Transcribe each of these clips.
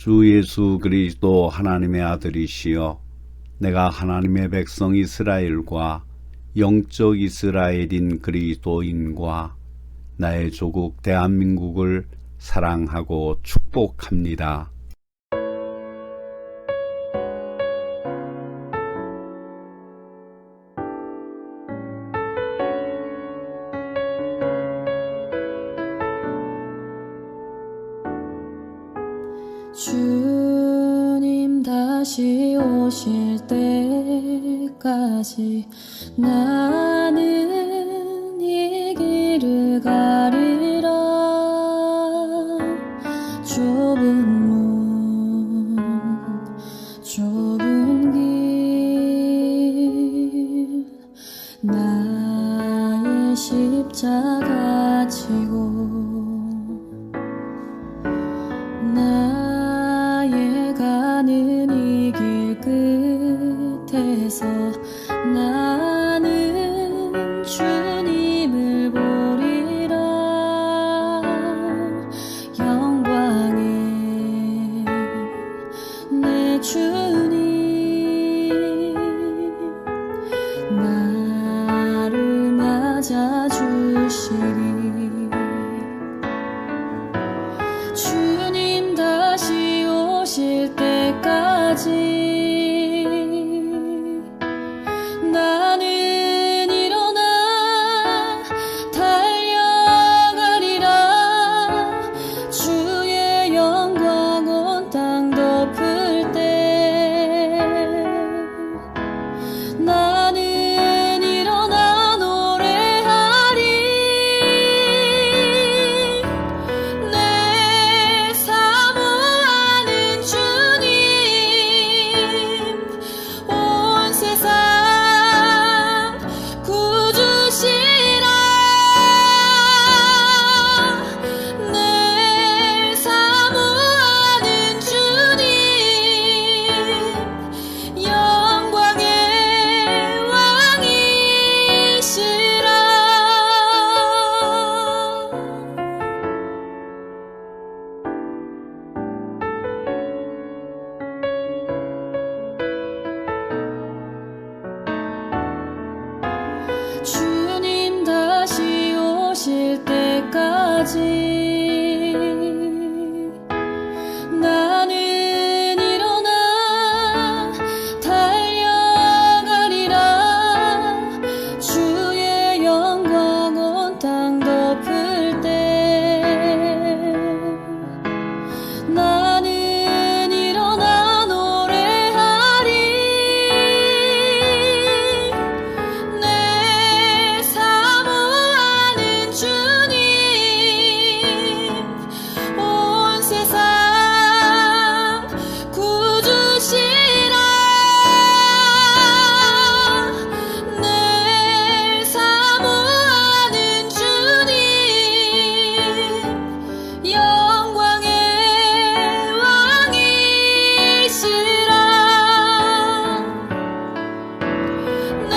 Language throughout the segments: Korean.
주 예수 그리스도 하나님의 아들이시여, 내가 하나님의 백성 이스라엘과 영적 이스라엘인 그리스도인과 나의 조국 대한민국을 사랑하고 축복합니다. 주님 다시 오실 때까지 나는 이 길을 가리라. 좁은 문 좁은 길 나의 십자가 지고 나의 가는 이 길 끝에서 나는 주님을 보리라. 영광의 내 주님 나를 맞아 주시리. 주님 다시 오실 때까지 나는 일어나 달려가리라. 주의 영광 온 땅 덮을 때 나는 일어나 노래하리. 내 사모하는 주님 온 세상 구주시라. 내 사모하는 주님 영광의 왕이시라. 주님 다시 오실 때까지 나는 일어나 달려가리라. 주의 영광 온 땅 덮을 때 나는 일어나 노래하리. 내 사모하는 주님 온 세상 구주시라. 내 사모하는 주님 영광의 왕이시라. 내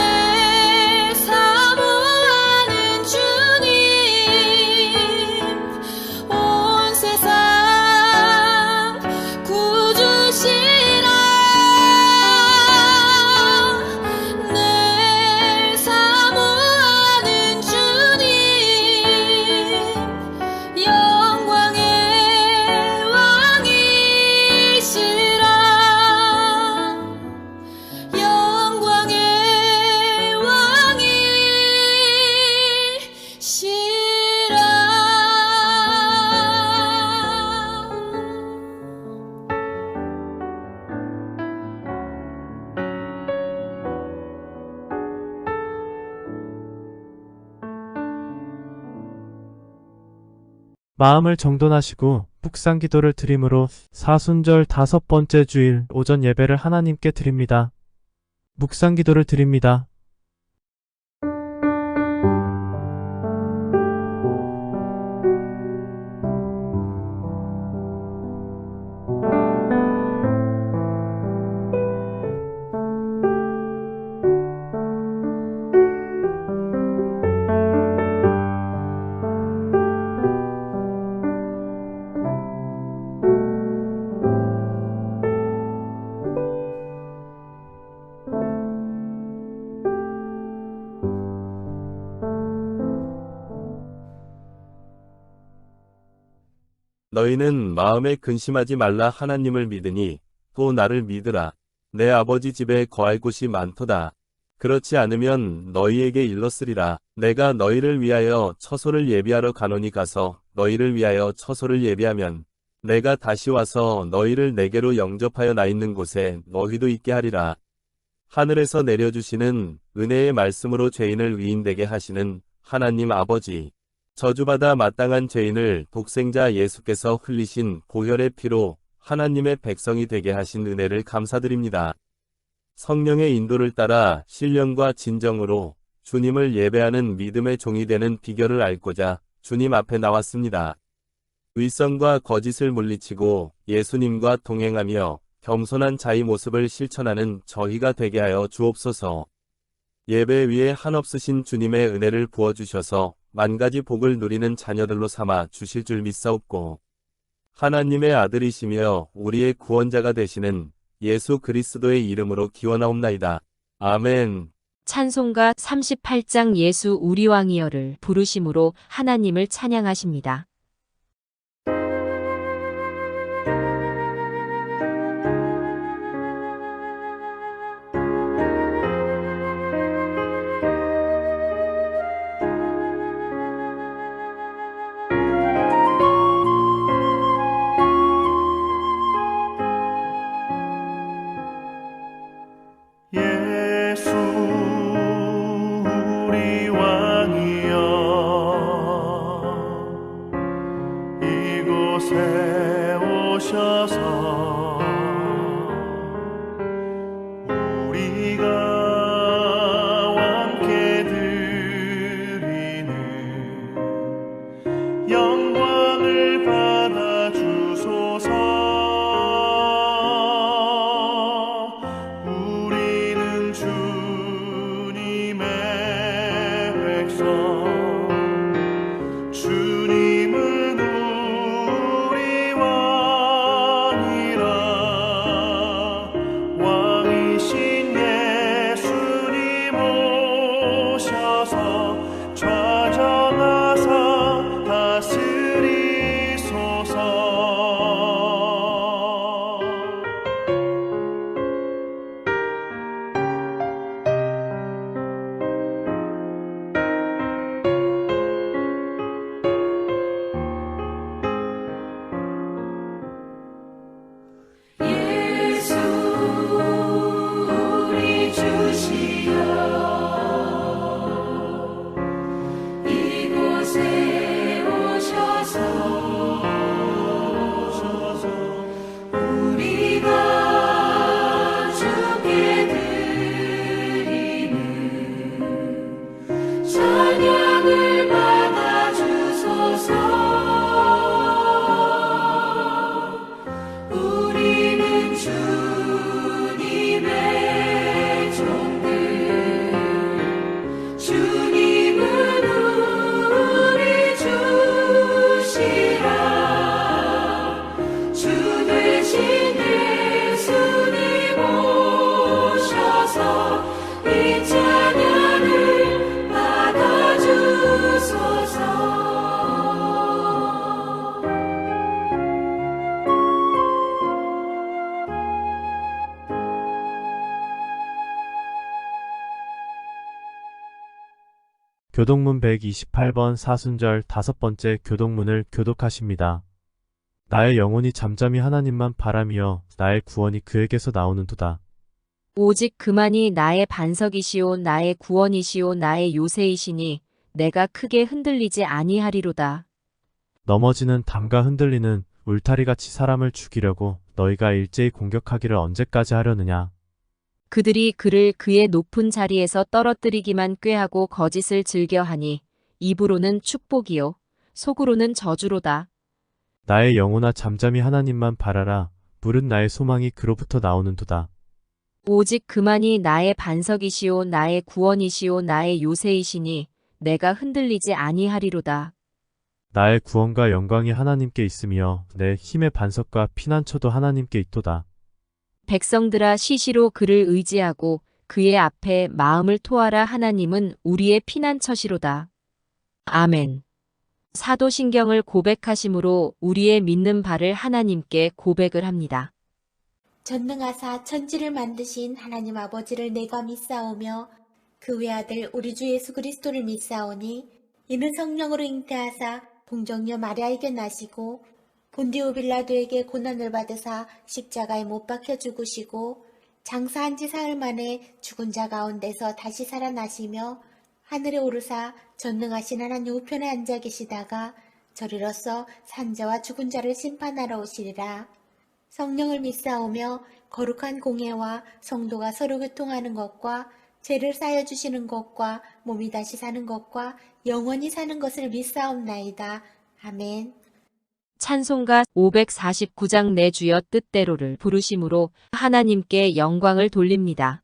사모하는 주님 온 세상 구주시라. 내 사모하는 주님 영광의 왕이시라. 영광의 왕이시라. 마음을 정돈하시고 묵상 기도를 드림으로 사순절 5번째 주일 오전 예배를 하나님께 드립니다. 묵상 기도를 드립니다. 너희는 마음에 근심하지 말라. 하나님을 믿으니 또 나를 믿으라. 내 아버지 집에 거할 곳이 많도다. 그렇지 않으면 너희에게 일렀으리라. 내가 너희를 위하여 처소를 예비하러 가노니 가서 너희를 위하여 처소를 예비하면 내가 다시 와서 너희를 내게로 영접하여 나 있는 곳에 너희도 있게 하리라. 하늘에서 내려주시는 은혜의 말씀으로 죄인을 의인되게 하시는 하나님 아버지, 저주받아 마땅한 죄인을 독생자 예수께서 흘리신 보혈의 피로 하나님의 백성이 되게 하신 은혜를 감사드립니다. 성령의 인도를 따라 신령과 진정으로 주님을 예배하는 믿음의 종이 되는 비결을 알고자 주님 앞에 나왔습니다. 위선과 거짓을 물리치고 예수님과 동행하며 겸손한 자의 모습을 실천하는 저희가 되게 하여 주옵소서. 예배 위에 한없으신 주님의 은혜를 부어주셔서 만가지 복을 누리는 자녀들로 삼아 주실 줄 믿사옵고, 하나님의 아들이시며 우리의 구원자가 되시는 예수 그리스도의 이름으로 기원하옵나이다. 아멘. 찬송가 38장 예수 우리 왕이여를 부르심으로 하나님을 찬양하십니다. 예수 우리 왕이여 이곳에 오셔서 우리가 왕께 드리는 영광을 받아 주소서. 주님은 우리 왕이라. 왕이신 예수님 오셔서 좌정하사 다스리소서. 예수 우리 주시여 이곳에 오셔서 우리가 주께 드리는 찬양을 받아 주소서. 우리는 주님의 종들, 주님은 우리 주시라. 주 되신 예수님 오셔서 이 찬양을 받아 주소서. 교독문 128번 사순절 5번째 교독문을 교독하십니다. 나의 영혼이 잠잠히 하나님만 바라며 나의 구원이 그에게서 나오는도다. 오직 그만이 나의 반석이시오 나의 구원이시오 나의 요새이시니 내가 크게 흔들리지 아니하리로다. 넘어지는 담과 흔들리는 울타리같이 사람을 죽이려고 너희가 일제히 공격하기를 언제까지 하려느냐. 그들이 그를 그의 높은 자리에서 떨어뜨리기만 꾀하고 거짓을 즐겨하니 입으로는 축복이요 속으로는 저주로다. 나의 영혼아 잠잠히 하나님만 바라라. 물은 나의 소망이 그로부터 나오는도다. 오직 그만이 나의 반석이시오 나의 구원이시오 나의 요새이시니 내가 흔들리지 아니하리로다. 나의 구원과 영광이 하나님께 있으며 내 힘의 반석과 피난처도 하나님께 있도다. 백성들아 시시로 그를 의지하고 그의 앞에 마음을 토하라. 하나님은 우리의 피난처시로다. 아멘. 사도신경을 고백하심으로 우리의 믿는 바를 하나님께 고백을 합니다. 전능하사 천지를 만드신 하나님 아버지를 내가 믿사오며 그 외아들 우리 주 예수 그리스도를 믿사오니 이는 성령으로 잉태하사 동정녀 마리아에게 나시고 본디오 빌라도에게 고난을 받으사 십자가에 못 박혀 죽으시고 장사한 지 사흘 만에 죽은 자 가운데서 다시 살아나시며 하늘에 오르사 전능하신 하나님 우편에 앉아 계시다가 저리로서 산자와 죽은 자를 심판하러 오시리라. 성령을 믿사오며 거룩한 공예와 성도가 서로 교통하는 것과 죄를 쌓여 주시는 것과 몸이 다시 사는 것과 영원히 사는 것을 믿사옵나이다. 아멘. 찬송가 549장 내 주여 뜻대로를 부르심으로 하나님께 영광을 돌립니다.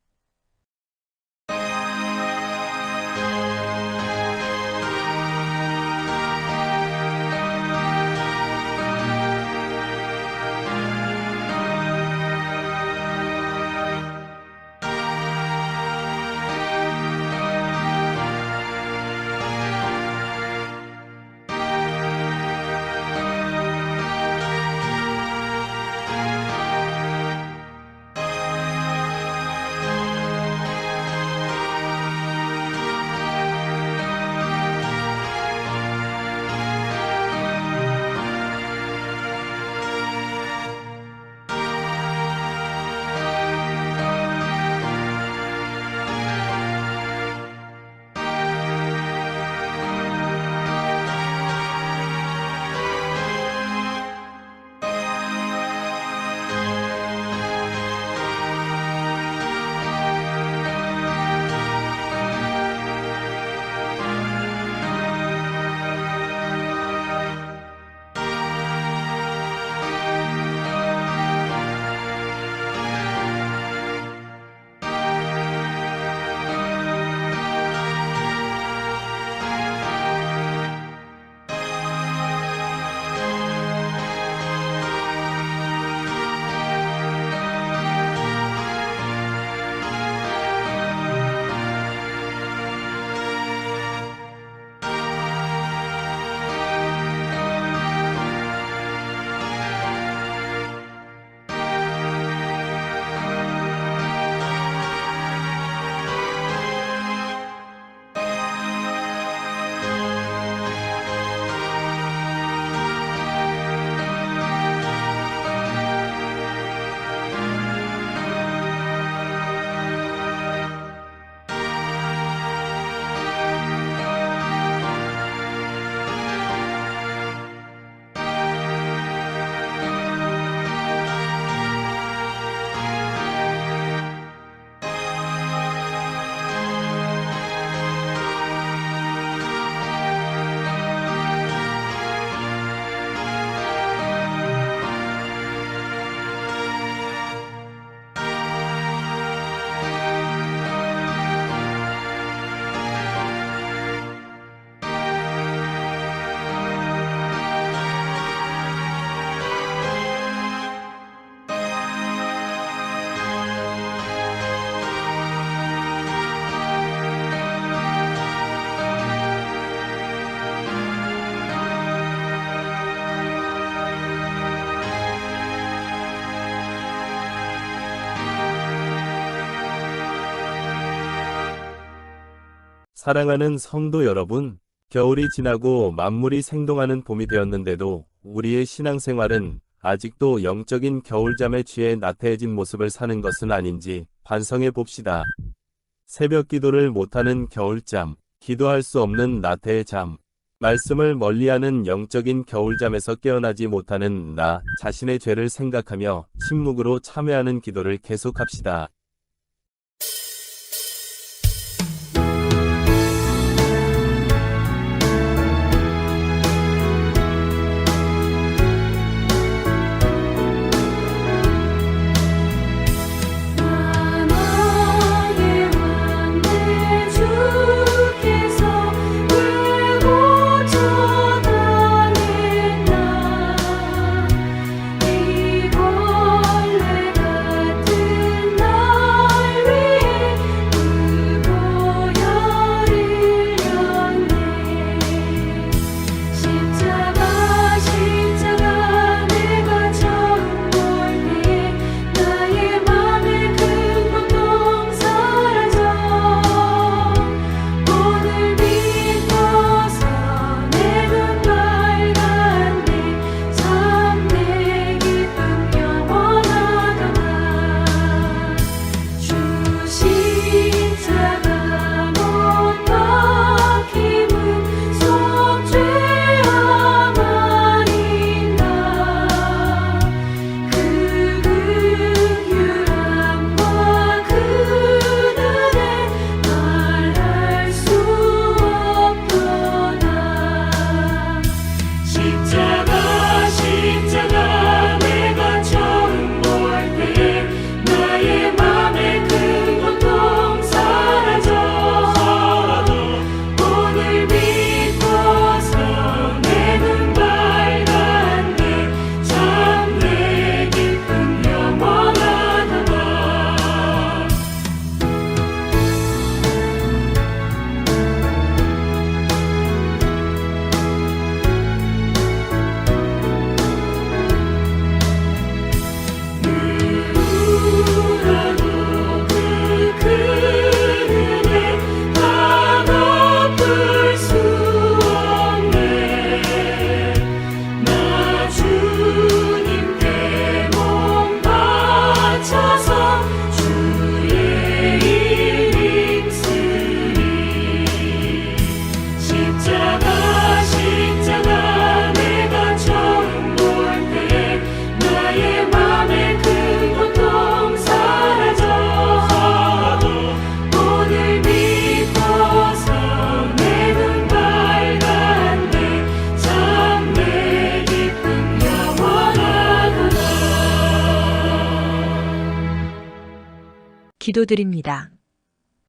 사랑하는 성도 여러분, 겨울이 지나고 만물이 생동하는 봄이 되었는데도 우리의 신앙생활은 아직도 영적인 겨울잠에 취해 나태해진 모습을 사는 것은 아닌지 반성해 봅시다. 새벽 기도를 못하는 겨울잠, 기도할 수 없는 나태의 잠, 말씀을 멀리하는 영적인 겨울잠에서 깨어나지 못하는 나 자신의 죄를 생각하며 침묵으로 참회하는 기도를 계속합시다. 만왕의 왕대 주께서 울고 쳐다냈나 이 벌레 같은 나 기도드립니다.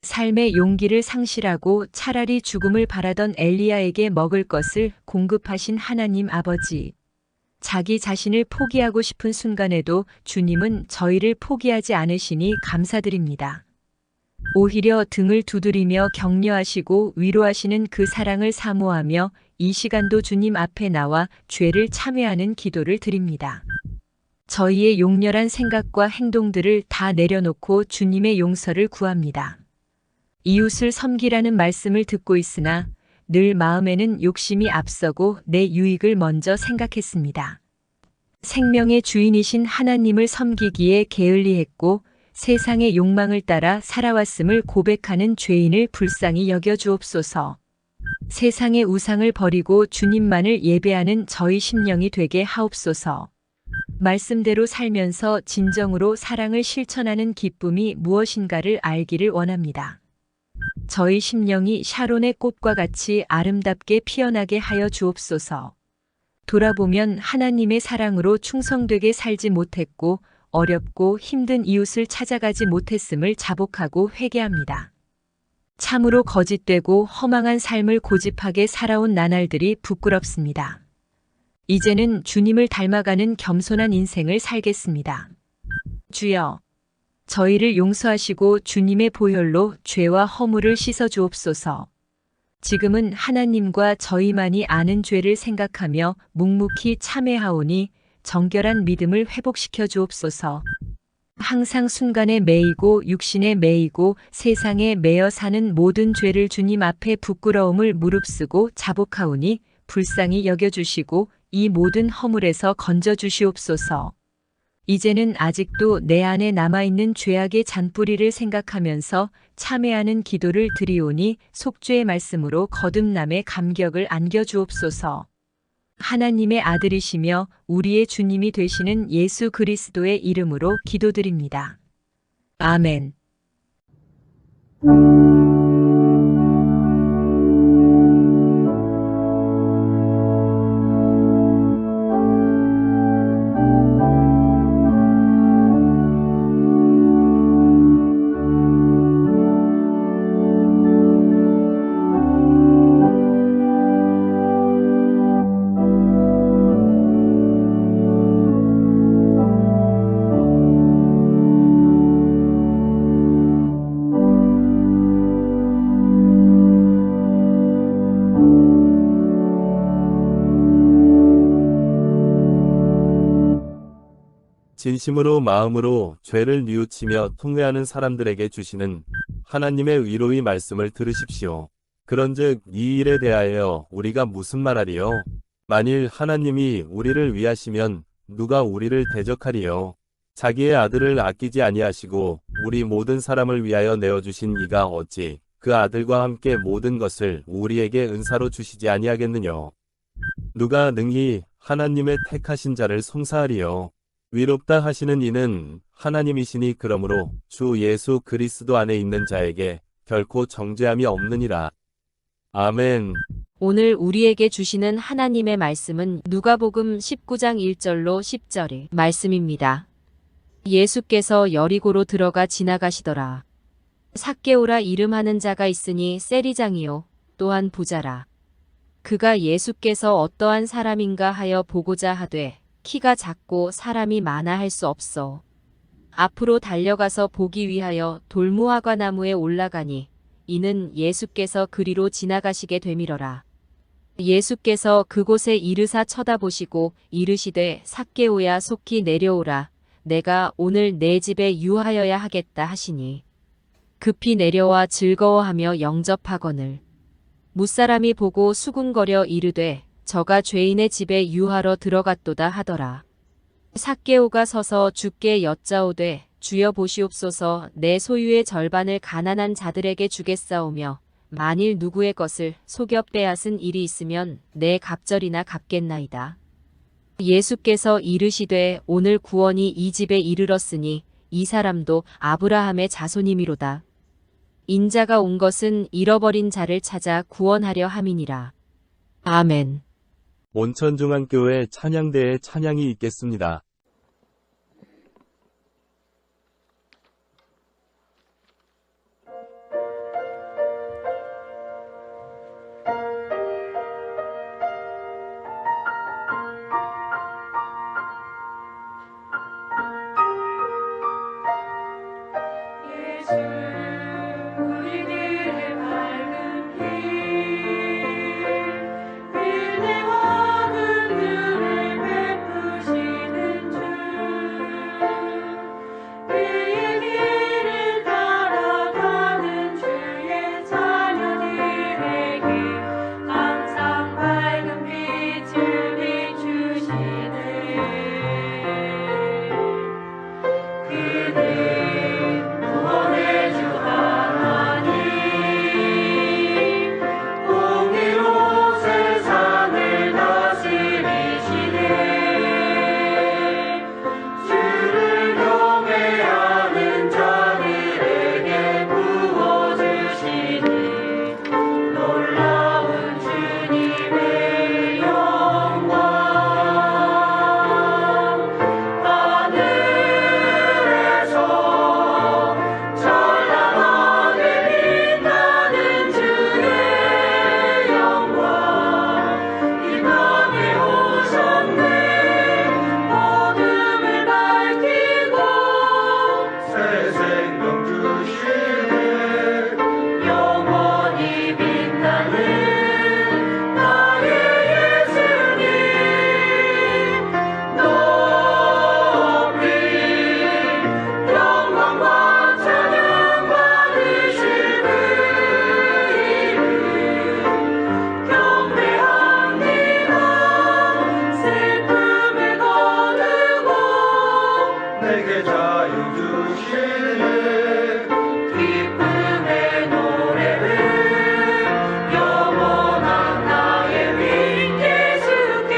삶의 용기를 상실하고 차라리 죽음을 바라던 엘리야에게 먹을 것을 공급하신 하나님 아버지. 자기 자신을 포기하고 싶은 순간에도 주님은 저희를 포기하지 않으시니 감사드립니다. 오히려 등을 두드리며 격려하시고 위로하시는 그 사랑을 사모하며 이 시간도 주님 앞에 나와 죄를 참회하는 기도를 드립니다. 저희의 용렬한 생각과 행동들을 다 내려놓고 주님의 용서를 구합니다. 이웃을 섬기라는 말씀을 듣고 있으나 늘 마음에는 욕심이 앞서고 내 유익을 먼저 생각했습니다. 생명의 주인이신 하나님을 섬기기에 게을리했고 세상의 욕망을 따라 살아왔음을 고백하는 죄인을 불쌍히 여겨 주옵소서. 세상의 우상을 버리고 주님만을 예배하는 저희 심령이 되게 하옵소서. 말씀대로 살면서 진정으로 사랑을 실천하는 기쁨이 무엇인가를 알기를 원합니다. 저희 심령이 샤론의 꽃과 같이 아름답게 피어나게 하여 주옵소서. 돌아보면 하나님의 사랑으로 충성되게 살지 못했고 어렵고 힘든 이웃을 찾아가지 못했음을 자복하고 회개합니다. 참으로 거짓되고 허망한 삶을 고집하게 살아온 나날들이 부끄럽습니다. 이제는 주님을 닮아가는 겸손한 인생을 살겠습니다. 주여, 저희를 용서하시고 주님의 보혈로 죄와 허물을 씻어 주옵소서. 지금은 하나님과 저희만이 아는 죄를 생각하며 묵묵히 참회하오니 정결한 믿음을 회복시켜 주옵소서. 항상 순간에 매이고 육신에 매이고 세상에 매여 사는 모든 죄를 주님 앞에 부끄러움을 무릅쓰고 자복하오니 불쌍히 여겨주시고 이 모든 허물에서 건져주시옵소서. 이제는 아직도 내 안에 남아있는 죄악의 잔뿌리를 생각하면서 참회하는 기도를 드리오니 속죄의 말씀으로 거듭남의 감격을 안겨주옵소서. 하나님의 아들이시며 우리의 주님이 되시는 예수 그리스도의 이름으로 기도드립니다. 아멘. 진심으로 마음으로 죄를 뉘우치며 통회하는 사람들에게 주시는 하나님의 위로의 말씀을 들으십시오. 그런즉 이 일에 대하여 우리가 무슨 말하리요? 만일 하나님이 우리를 위하시면 누가 우리를 대적하리요? 자기의 아들을 아끼지 아니하시고 우리 모든 사람을 위하여 내어주신 이가 어찌 그 아들과 함께 모든 것을 우리에게 은사로 주시지 아니하겠느냐? 누가 능히 하나님의 택하신 자를 송사하리요? 위롭다 하시는 이는 하나님이시니 그러므로 주 예수 그리스도 안에 있는 자에게 결코 정죄함이 없느니라. 아멘. 오늘 우리에게 주시는 하나님의 말씀은 누가복음 19장 1절로 10절의 말씀입니다. 예수께서 여리고로 들어가 지나가시더라. 삭개오라 이름하는 자가 있으니 세리장이요 또한 부자라. 그가 예수께서 어떠한 사람인가 하여 보고자 하되 키가 작고 사람이 많아 할 수 없어. 앞으로 달려가서 보기 위하여 돌무화과 나무에 올라가니 이는 예수께서 그리로 지나가시게 되밀어라. 예수께서 그곳에 이르사 쳐다보시고 이르시되 삭개오야 속히 내려오라. 내가 오늘 내 집에 유하여야 하겠다 하시니 급히 내려와 즐거워하며 영접하거늘. 무사람이 보고 수군거려 이르되 저가 죄인의 집에 유하러 들어갔도다 하더라. 삭개오가 서서 주께 여짜오되 주여 보시옵소서 내 소유의 절반을 가난한 자들에게 주겠사오며 만일 누구의 것을 속여 빼앗은 일이 있으면 내 갑절이나 갚겠나이다. 예수께서 이르시되 오늘 구원이 이 집에 이르렀으니 이 사람도 아브라함의 자손이미로다. 인자가 온 것은 잃어버린 자를 찾아 구원하려 함이니라. 아멘. 온천중앙교회 찬양대에 찬양이 있겠습니다. 내게 자유 주시네 기쁨의 노래를 영원한 나의 윈 예수께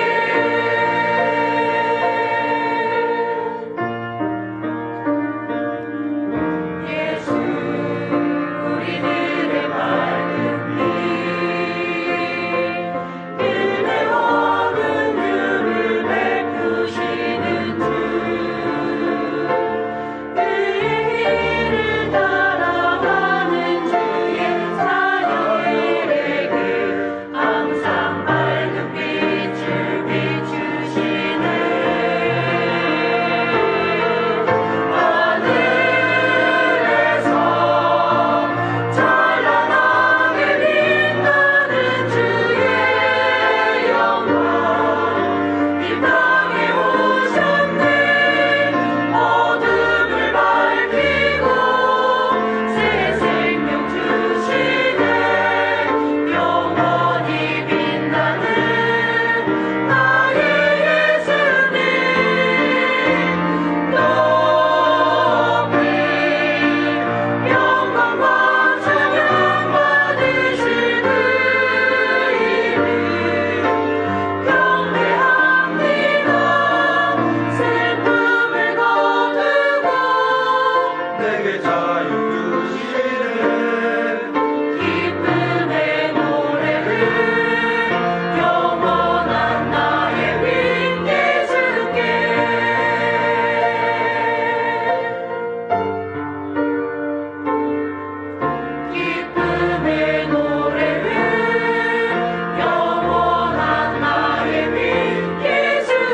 예수 우리들의 밝은 빛 은혜와 긍휼을 베푸시는 주 그의 길을 따라가는 주의 자녀들에게 항상 밝은 빛을 비추시네 하늘에서 찬란하게 빛나는 주의 영광 이 땅에 오셨네 어둠을 밝히고 새 생명 주시네 영원히 빛나는 나의 예수님 높이 영광과 찬양 받으실 그 이름 경배합니다 슬픔을 거두고 내게 자유 주시네 기쁨의 노래를 영원한 나의 윈 예수께 기쁨의 노래를 영원한 나의 윈 예수께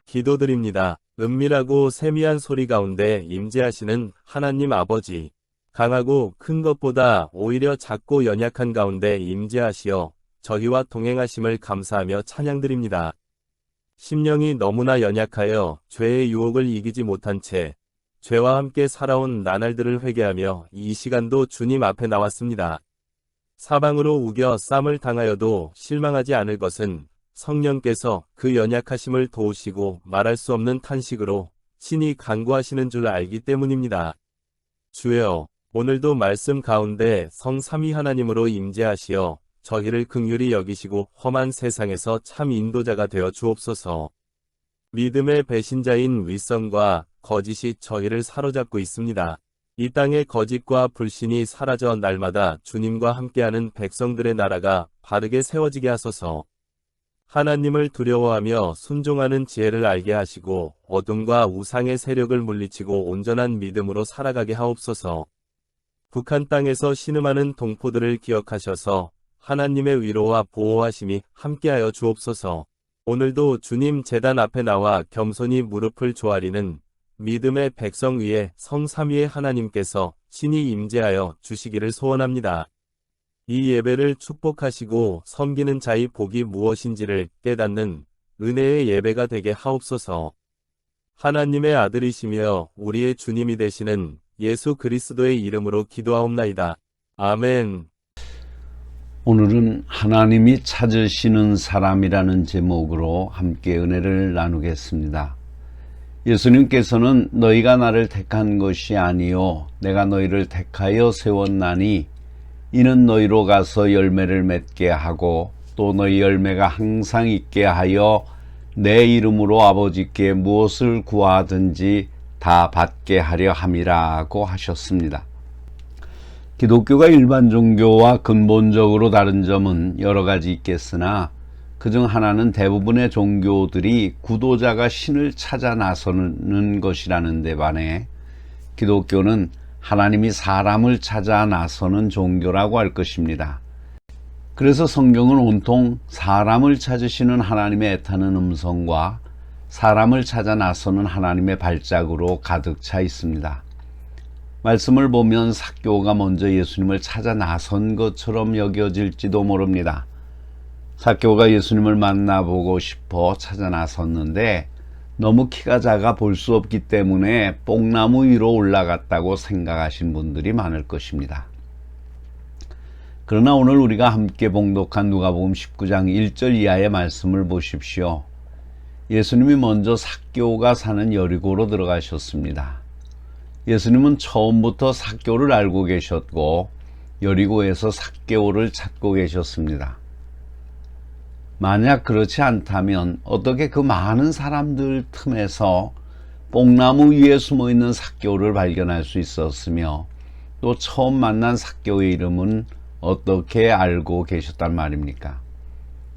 기도드립니다. 은밀하고 세미한 소리 가운데 임재하시는 하나님 아버지, 강하고 큰 것보다 오히려 작고 연약한 가운데 임재하시어 저희와 동행하심을 감사하며 찬양드립니다. 심령이 너무나 연약하여 죄의 유혹을 이기지 못한 채 죄와 함께 살아온 나날들을 회개하며 이 시간도 주님 앞에 나왔습니다. 사방으로 우겨 쌈을 당하여도 실망하지 않을 것은 성령께서 그 연약하심을 도우시고 말할 수 없는 탄식으로 친히 간구하시는 줄 알기 때문입니다. 주여, 오늘도 말씀 가운데 성삼위 하나님으로 임재하시어 저희를 긍휼히 여기시고 험한 세상에서 참 인도자가 되어 주옵소서. 믿음의 배신자인 윗선과 거짓이 저희를 사로잡고 있습니다. 이 땅의 거짓과 불신이 사라져 날마다 주님과 함께하는 백성들의 나라가 바르게 세워지게 하소서. 하나님을 두려워하며 순종하는 지혜를 알게 하시고 어둠과 우상의 세력을 물리치고 온전한 믿음으로 살아가게 하옵소서. 북한 땅에서 신음하는 동포들을 기억하셔서 하나님의 위로와 보호하심이 함께하여 주옵소서. 오늘도 주님 제단 앞에 나와 겸손히 무릎을 조아리는 믿음의 백성 위에 성삼위의 하나님께서 친히 임재하여 주시기를 소원합니다. 이 예배를 축복하시고 섬기는 자의 복이 무엇인지를 깨닫는 은혜의 예배가 되게 하옵소서. 하나님의 아들이시며 우리의 주님이 되시는 예수 그리스도의 이름으로 기도하옵나이다. 아멘. 오늘은 하나님이 찾으시는 사람이라는 제목으로 함께 은혜를 나누겠습니다. 예수님께서는 너희가 나를 택한 것이 아니요 내가 너희를 택하여 세웠나니 이는 너희로 가서 열매를 맺게 하고 또 너희 열매가 항상 있게 하여 내 이름으로 아버지께 무엇을 구하든지 다 받게 하려 함이라고 하셨습니다. 기독교가 일반 종교와 근본적으로 다른 점은 여러 가지 있겠으나 그중 하나는 대부분의 종교들이 구도자가 신을 찾아 나서는 것이라는 데 반해 기독교는 하나님이 사람을 찾아 나서는 종교라고 할 것입니다. 그래서 성경은 온통 사람을 찾으시는 하나님의 애타는 음성과 사람을 찾아 나서는 하나님의 발작으로 가득 차 있습니다. 말씀을 보면 삭개오가 먼저 예수님을 찾아 나선 것처럼 여겨질지도 모릅니다. 삭개오가 예수님을 만나보고 싶어 찾아 나섰는데 너무 키가 작아 볼 수 없기 때문에 뽕나무 위로 올라갔다고 생각하신 분들이 많을 것입니다. 그러나 오늘 우리가 함께 봉독한 누가복음 19장 1절 이하의 말씀을 보십시오. 예수님이 먼저 삭개오가 사는 여리고로 들어가셨습니다. 예수님은 처음부터 삭개오를 알고 계셨고 여리고에서 삭개오를 찾고 계셨습니다. 만약 그렇지 않다면 어떻게 그 많은 사람들 틈에서 뽕나무 위에 숨어있는 삭개오를 발견할 수 있었으며 또 처음 만난 삭개오의 이름은 어떻게 알고 계셨단 말입니까?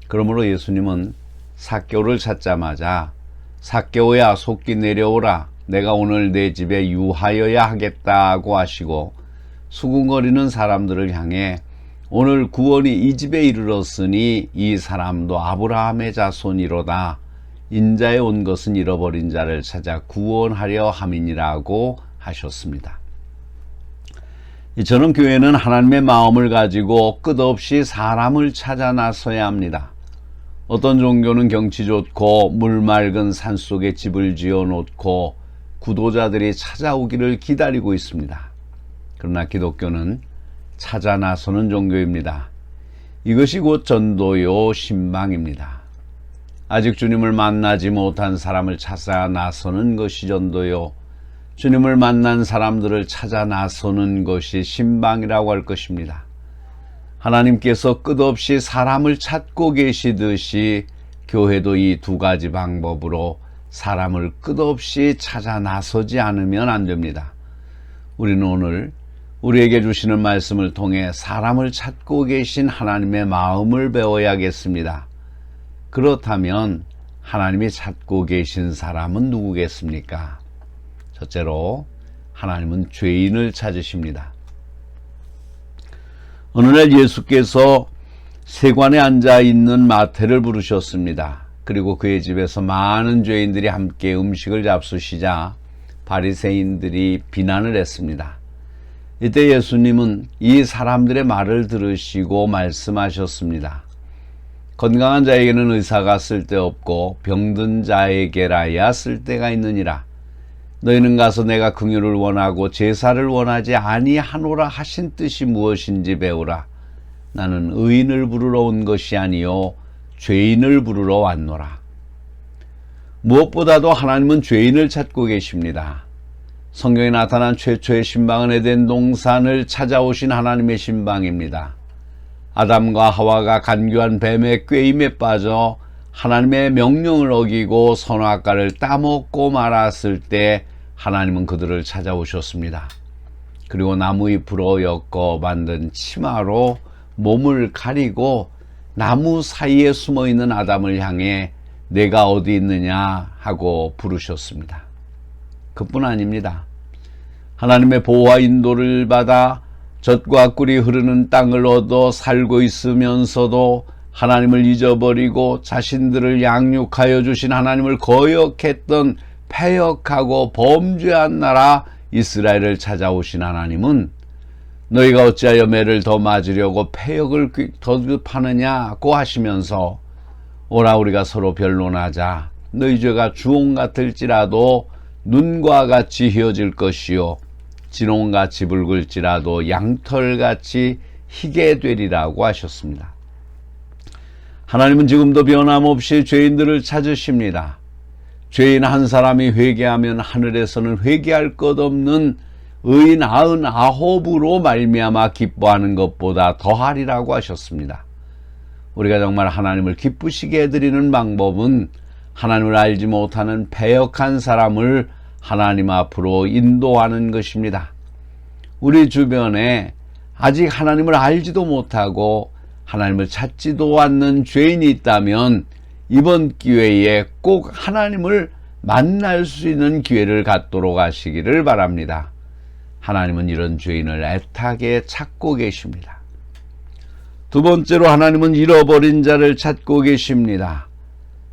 그러므로 예수님은 삭개오를 찾자마자 삭개오야 속기 내려오라, 내가 오늘 내 집에 유하여야 하겠다고 하시고 수군거리는 사람들을 향해 오늘 구원이 이 집에 이르렀으니 이 사람도 아브라함의 자손이로다. 인자에 온 것은 잃어버린 자를 찾아 구원하려 함이니라고 하셨습니다. 저는 교회는 하나님의 마음을 가지고 끝없이 사람을 찾아 나서야 합니다. 어떤 종교는 경치 좋고 물 맑은 산속에 집을 지어 놓고 구도자들이 찾아오기를 기다리고 있습니다. 그러나 기독교는 찾아 나서는 종교입니다. 이것이 곧 전도요 신방입니다. 아직 주님을 만나지 못한 사람을 찾아 나서는 것이 전도요, 주님을 만난 사람들을 찾아 나서는 것이 신방이라고 할 것입니다. 하나님께서 끝없이 사람을 찾고 계시듯이 교회도 이 두 가지 방법으로 사람을 끝없이 찾아 나서지 않으면 안 됩니다. 우리는 오늘 우리에게 주시는 말씀을 통해 사람을 찾고 계신 하나님의 마음을 배워야겠습니다. 그렇다면 하나님이 찾고 계신 사람은 누구겠습니까? 첫째로 하나님은 죄인을 찾으십니다. 어느 날 예수께서 세관에 앉아 있는 마태를 부르셨습니다. 그리고 그의 집에서 많은 죄인들이 함께 음식을 잡수시자 바리새인들이 비난을 했습니다. 이때 예수님은 이 사람들의 말을 들으시고 말씀하셨습니다. 건강한 자에게는 의사가 쓸데없고 병든 자에게라야 쓸데가 있느니라. 너희는 가서 내가 긍휼을 원하고 제사를 원하지 아니하노라 하신 뜻이 무엇인지 배우라. 나는 의인을 부르러 온 것이 아니요 죄인을 부르러 왔노라. 무엇보다도 하나님은 죄인을 찾고 계십니다. 성경에 나타난 최초의 신방은 에덴 동산을 찾아오신 하나님의 신방입니다. 아담과 하와가 간교한 뱀의 꾀임에 빠져 하나님의 명령을 어기고 선악과를 따먹고 말았을 때 하나님은 그들을 찾아오셨습니다. 그리고 나무잎으로 엮어 만든 치마로 몸을 가리고 나무 사이에 숨어있는 아담을 향해 내가 어디 있느냐 하고 부르셨습니다. 그뿐 아닙니다. 하나님의 보호와 인도를 받아 젖과 꿀이 흐르는 땅을 얻어 살고 있으면서도 하나님을 잊어버리고 자신들을 양육하여 주신 하나님을 거역했던 패역하고 범죄한 나라 이스라엘을 찾아오신 하나님은 너희가 어찌하여 매를 더 맞으려고 패역을 더듭하느냐고 하시면서 오라 우리가 서로 변론하자. 너희 죄가 주홍 같을지라도 눈과 같이 휘어질 것이요 진홍같이 붉을지라도 양털같이 희게 되리라고 하셨습니다. 하나님은 지금도 변함없이 죄인들을 찾으십니다. 죄인 한 사람이 회개하면 하늘에서는 회개할 것 없는 의인 99으로 말미암아 기뻐하는 것보다 더하리라고 하셨습니다. 우리가 정말 하나님을 기쁘시게 해드리는 방법은 하나님을 알지 못하는 패역한 사람을 하나님 앞으로 인도하는 것입니다. 우리 주변에 아직 하나님을 알지도 못하고 하나님을 찾지도 않는 죄인이 있다면 이번 기회에 꼭 하나님을 만날 수 있는 기회를 갖도록 하시기를 바랍니다. 하나님은 이런 죄인을 애타게 찾고 계십니다. 두 번째로 하나님은 잃어버린 자를 찾고 계십니다.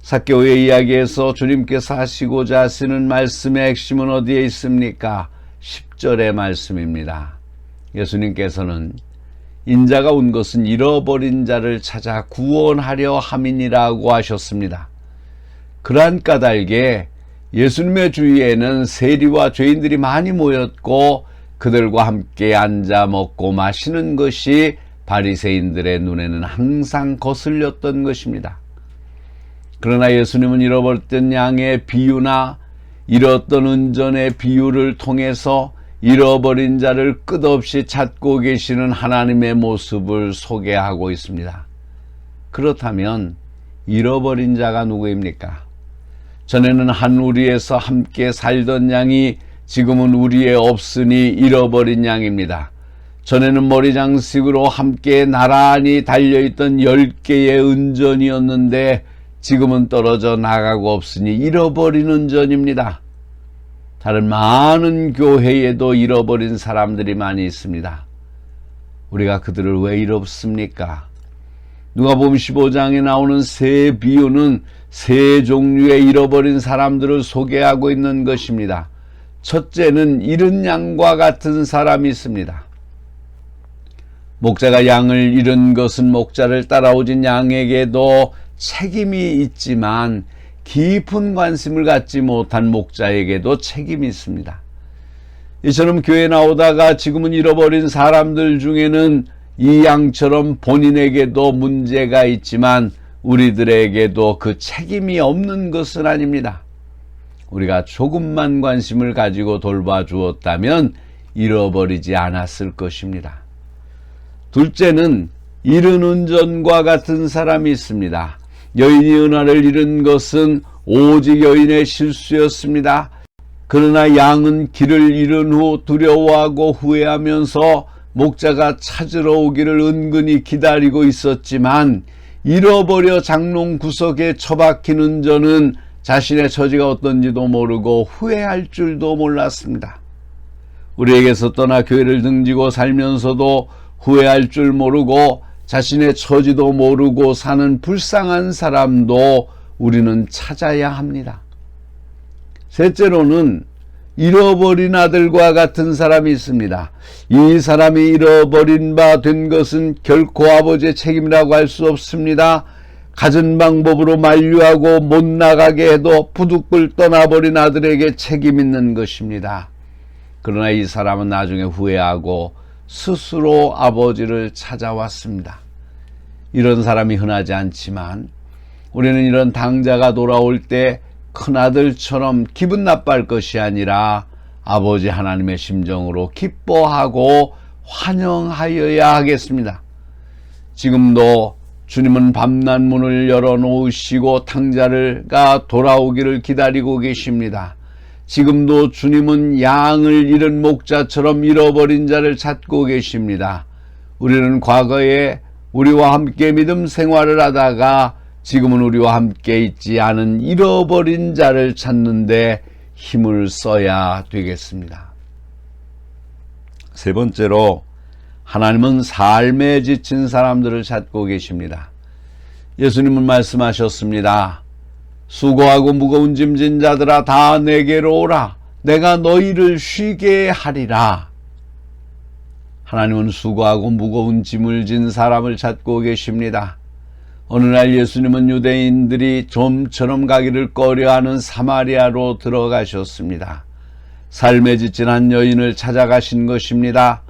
삭개오의 이야기에서 주님께서 하시고자 하시는 말씀의 핵심은 어디에 있습니까? 10절의 말씀입니다. 예수님께서는 인자가 온 것은 잃어버린 자를 찾아 구원하려 함이니라고 하셨습니다. 그러한 까닭에 예수님의 주위에는 세리와 죄인들이 많이 모였고 그들과 함께 앉아 먹고 마시는 것이 바리새인들의 눈에는 항상 거슬렸던 것입니다. 그러나 예수님은 잃어버렸던 양의 비유나 잃었던 은전의 비유를 통해서 잃어버린 자를 끝없이 찾고 계시는 하나님의 모습을 소개하고 있습니다. 그렇다면 잃어버린 자가 누구입니까? 전에는 한 우리에서 함께 살던 양이 지금은 우리에 없으니 잃어버린 양입니다. 전에는 머리장식으로 함께 나란히 달려있던 10개의 은전이었는데 지금은 떨어져 나가고 없으니 잃어버린 은전입니다. 다른 많은 교회에도 잃어버린 사람들이 많이 있습니다. 우리가 그들을 왜 잃었습니까? 누가복음 15장에 나오는 세 비유는 세 종류의 잃어버린 사람들을 소개하고 있는 것입니다. 첫째는 잃은 양과 같은 사람이 있습니다. 목자가 양을 잃은 것은 목자를 따라오진 양에게도 책임이 있지만 깊은 관심을 갖지 못한 목자에게도 책임이 있습니다. 이처럼 교회 나오다가 지금은 잃어버린 사람들 중에는 이 양처럼 본인에게도 문제가 있지만 우리들에게도 그 책임이 없는 것은 아닙니다. 우리가 조금만 관심을 가지고 돌봐주었다면 잃어버리지 않았을 것입니다. 둘째는 잃은 은전과 같은 사람이 있습니다. 여인이 은화를 잃은 것은 오직 여인의 실수였습니다. 그러나 양은 길을 잃은 후 두려워하고 후회하면서 목자가 찾으러 오기를 은근히 기다리고 있었지만 잃어버려 장롱 구석에 처박힌 은전은 자신의 처지가 어떤지도 모르고 후회할 줄도 몰랐습니다. 우리에게서 떠나 교회를 등지고 살면서도 후회할 줄 모르고 자신의 처지도 모르고 사는 불쌍한 사람도 우리는 찾아야 합니다. 셋째로는 잃어버린 아들과 같은 사람이 있습니다. 이 사람이 잃어버린 바 된 것은 결코 아버지의 책임이라고 할 수 없습니다. 갖은 방법으로 만류하고 못 나가게 해도 부득불 떠나버린 아들에게 책임 있는 것입니다. 그러나 이 사람은 나중에 후회하고 스스로 아버지를 찾아왔습니다. 이런 사람이 흔하지 않지만 우리는 이런 당자가 돌아올 때 큰아들처럼 기분 나빠할 것이 아니라 아버지 하나님의 심정으로 기뻐하고 환영하여야 하겠습니다. 지금도 주님은 밤낮 문을 열어놓으시고 탕자가 돌아오기를 기다리고 계십니다. 지금도 주님은 양을 잃은 목자처럼 잃어버린 자를 찾고 계십니다. 우리는 과거에 우리와 함께 믿음 생활을 하다가 지금은 우리와 함께 있지 않은 잃어버린 자를 찾는데 힘을 써야 되겠습니다. 세 번째로 하나님은 삶에 지친 사람들을 찾고 계십니다. 예수님은 말씀하셨습니다. 수고하고 무거운 짐진 자들아 다 내게로 오라. 내가 너희를 쉬게 하리라. 하나님은 수고하고 무거운 짐을 진 사람을 찾고 계십니다. 어느 날 예수님은 유대인들이 좀처럼 가기를 꺼려하는 사마리아로 들어가셨습니다. 삶에 지친 한 여인을 찾아가신 것입니다.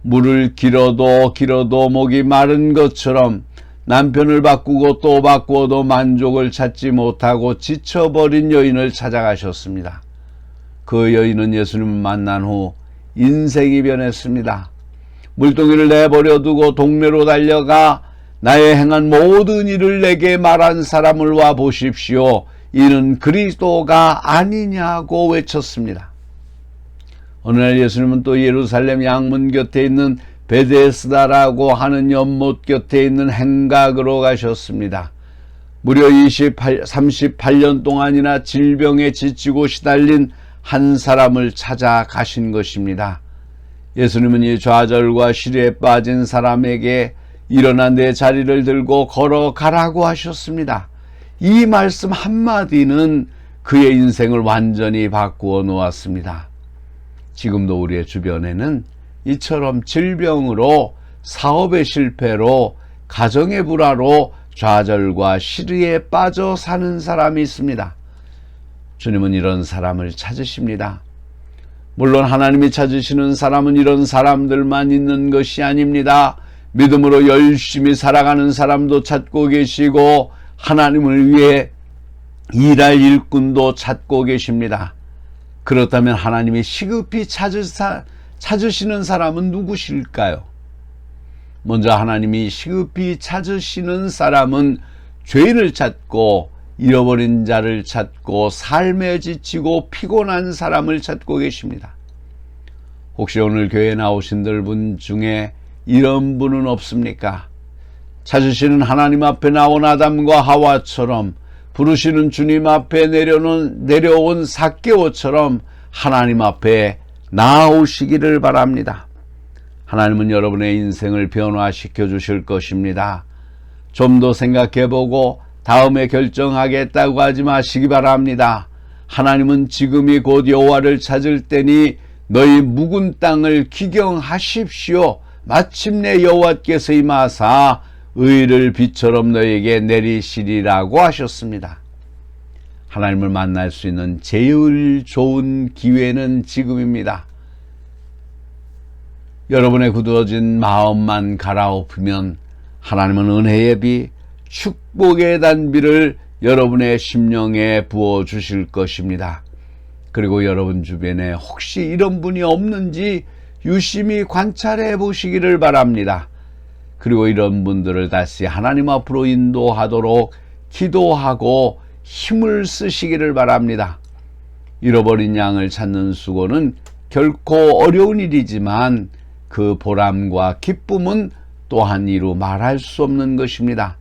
물을 길어도 목이 마른 것처럼 남편을 바꾸고 또 바꾸어도 만족을 찾지 못하고 지쳐버린 여인을 찾아가셨습니다. 그 여인은 예수님을 만난 후 인생이 변했습니다. 물동이를 내버려 두고 동네로 달려가 나의 행한 모든 일을 내게 말한 사람을 와 보십시오. 이는 그리스도가 아니냐고 외쳤습니다. 어느 날 예수님은 또 예루살렘 양문 곁에 있는 베데스다라고 하는 연못 곁에 있는 행각으로 가셨습니다. 무려 38년 동안이나 질병에 지치고 시달린 한 사람을 찾아가신 것입니다. 예수님은 이 좌절과 시리에 빠진 사람에게 일어나 내 자리를 들고 걸어가라고 하셨습니다. 이 말씀 한마디는 그의 인생을 완전히 바꾸어 놓았습니다. 지금도 우리의 주변에는 이처럼 질병으로 사업의 실패로 가정의 불화로 좌절과 시리에 빠져 사는 사람이 있습니다. 주님은 이런 사람을 찾으십니다. 물론 하나님이 찾으시는 사람은 이런 사람들만 있는 것이 아닙니다. 믿음으로 열심히 살아가는 사람도 찾고 계시고 하나님을 위해 일할 일꾼도 찾고 계십니다. 그렇다면 하나님이 시급히 찾으시는 사람은 누구실까요? 먼저 하나님이 시급히 찾으시는 사람은 죄인을 찾고 잃어버린 자를 찾고 삶에 지치고 피곤한 사람을 찾고 계십니다. 혹시 오늘 교회에 나오신 분 중에 이런 분은 없습니까? 찾으시는 하나님 앞에 나온 아담과 하와처럼, 부르시는 주님 앞에 내려온 삭개오처럼 하나님 앞에 나오시기를 바랍니다. 하나님은 여러분의 인생을 변화시켜 주실 것입니다. 좀 더 생각해보고 다음에 결정하겠다고 하지 마시기 바랍니다. 하나님은 지금이 곧 여호와를 찾을 때니 너희 묵은 땅을 기경하십시오. 마침내 여호와께서 임하사 의를 비처럼 너희에게 내리시리라고 하셨습니다. 하나님을 만날 수 있는 제일 좋은 기회는 지금입니다. 여러분의 굳어진 마음만 갈아엎으면 하나님은 은혜의 비, 축복의 단비를 여러분의 심령에 부어주실 것입니다. 그리고 여러분 주변에 혹시 이런 분이 없는지 유심히 관찰해 보시기를 바랍니다. 그리고 이런 분들을 다시 하나님 앞으로 인도하도록 기도하고 힘을 쓰시기를 바랍니다. 잃어버린 양을 찾는 수고는 결코 어려운 일이지만 그 보람과 기쁨은 또한 이루 말할 수 없는 것입니다.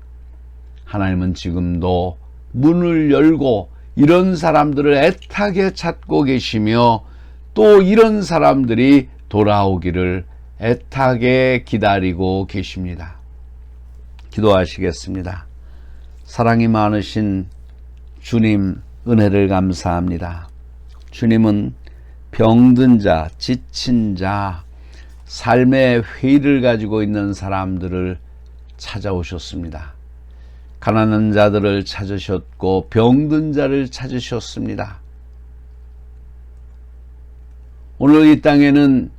하나님은 지금도 문을 열고 이런 사람들을 애타게 찾고 계시며 또 이런 사람들이 돌아오기를 애타게 기다리고 계십니다. 기도하시겠습니다. 사랑이 많으신 주님, 은혜를 감사합니다. 주님은 병든 자, 지친 자, 삶의 회의를 가지고 있는 사람들을 찾아오셨습니다. 가난한 자들을 찾으셨고 병든 자를 찾으셨습니다. 오늘 이 땅에는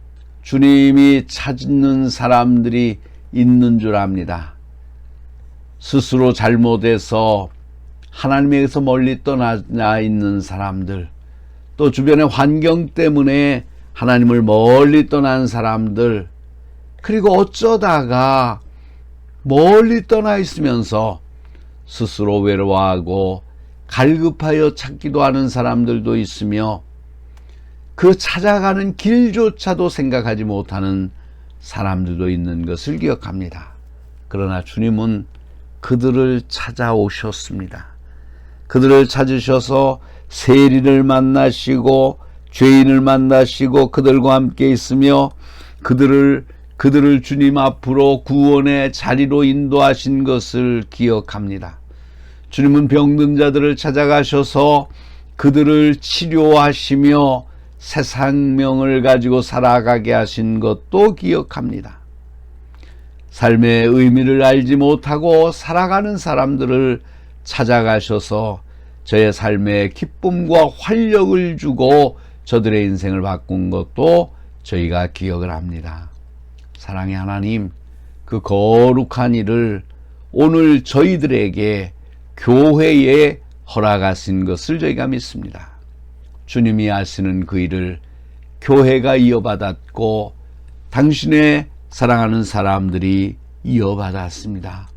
주님이 찾는 사람들이 있는 줄 압니다. 스스로 잘못해서 하나님에게서 멀리 떠나 있는 사람들, 또 주변의 환경 때문에 하나님을 멀리 떠난 사람들, 그리고 어쩌다가 멀리 떠나 있으면서 스스로 외로워하고 갈급하여 찾기도 하는 사람들도 있으며 그 찾아가는 길조차도 생각하지 못하는 사람들도 있는 것을 기억합니다. 그러나 주님은 그들을 찾아오셨습니다. 그들을 찾으셔서 세리를 만나시고 죄인을 만나시고 그들과 함께 있으며 그들을 주님 앞으로 구원의 자리로 인도하신 것을 기억합니다. 주님은 병든 자들을 찾아가셔서 그들을 치료하시며 새 생명을 가지고 살아가게 하신 것도 기억합니다. 삶의 의미를 알지 못하고 살아가는 사람들을 찾아가셔서 저의 삶에 기쁨과 활력을 주고 저들의 인생을 바꾼 것도 저희가 기억을 합니다. 사랑의 하나님, 그 거룩한 일을 오늘 저희들에게 교회에 허락하신 것을 저희가 믿습니다. 주님이 하시는 그 일을 교회가 이어받았고 당신의 사랑하는 사람들이 이어받았습니다.